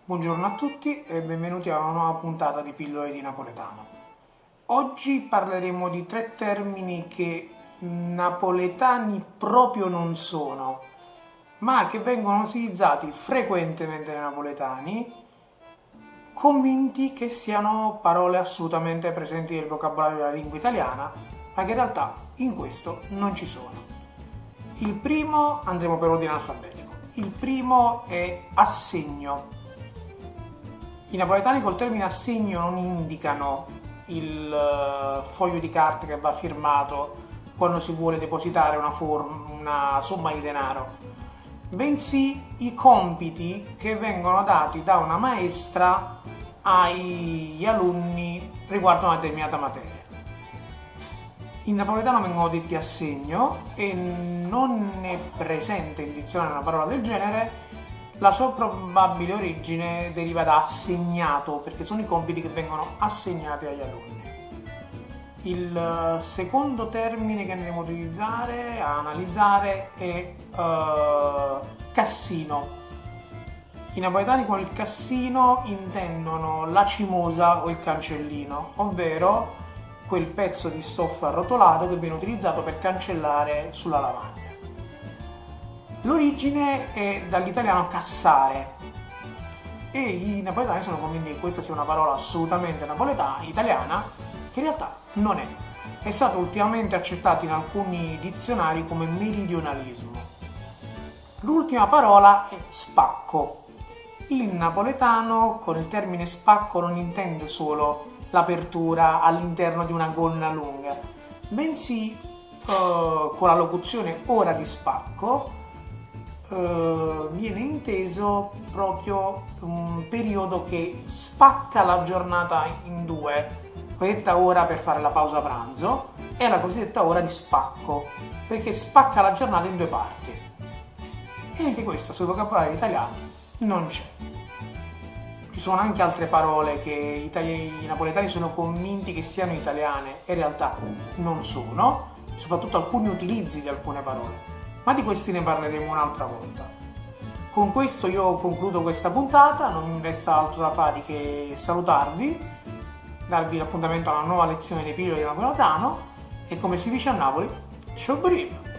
Buongiorno a tutti e benvenuti a una nuova puntata di Pillole di Napoletano. Oggi parleremo di 3 termini che napoletani proprio non sono, ma che vengono utilizzati frequentemente dai napoletani, convinti che siano parole assolutamente presenti nel vocabolario della lingua italiana, ma che in realtà in questo non ci sono. Il primo, andremo per ordine alfabetico. Il primo è assegno. I napoletani col termine assegno non indicano il foglio di carta che va firmato quando si vuole depositare una somma di denaro, bensì i compiti che vengono dati da una maestra agli alunni riguardo una determinata materia. In napoletano vengono detti assegno e non è presente in dizionario una parola del genere. La sua probabile origine deriva da assegnato, perché sono i compiti che vengono assegnati agli alunni. Il secondo termine che andremo a analizzare è cassino. I napoletani con il cassino intendono la cimosa o il cancellino, ovvero quel pezzo di stoffa arrotolato che viene utilizzato per cancellare sulla lavagna. L'origine è dall'italiano cassare e i napoletani sono convinti che questa sia una parola assolutamente italiana, che in realtà non è. È stata ultimamente accettata in alcuni dizionari come meridionalismo. L'ultima parola è spacco. Il napoletano con il termine spacco non intende solo l'apertura all'interno di una gonna lunga, bensì con la locuzione ora di spacco viene inteso proprio un periodo che spacca la giornata in due, la cosiddetta ora per fare la pausa pranzo e la cosiddetta ora di spacco, perché spacca la giornata in 2 parti. E anche questa sul vocabolario italiano non c'è. Ci sono anche altre parole che i napoletani sono convinti che siano italiane e in realtà non sono, soprattutto alcuni utilizzi di alcune parole. Ma di questi ne parleremo un'altra volta. Con questo io concludo questa puntata, non mi resta altro da fare che salutarvi, darvi l'appuntamento alla nuova lezione di Pillole di Napoletano e come si dice a Napoli, ciao brim!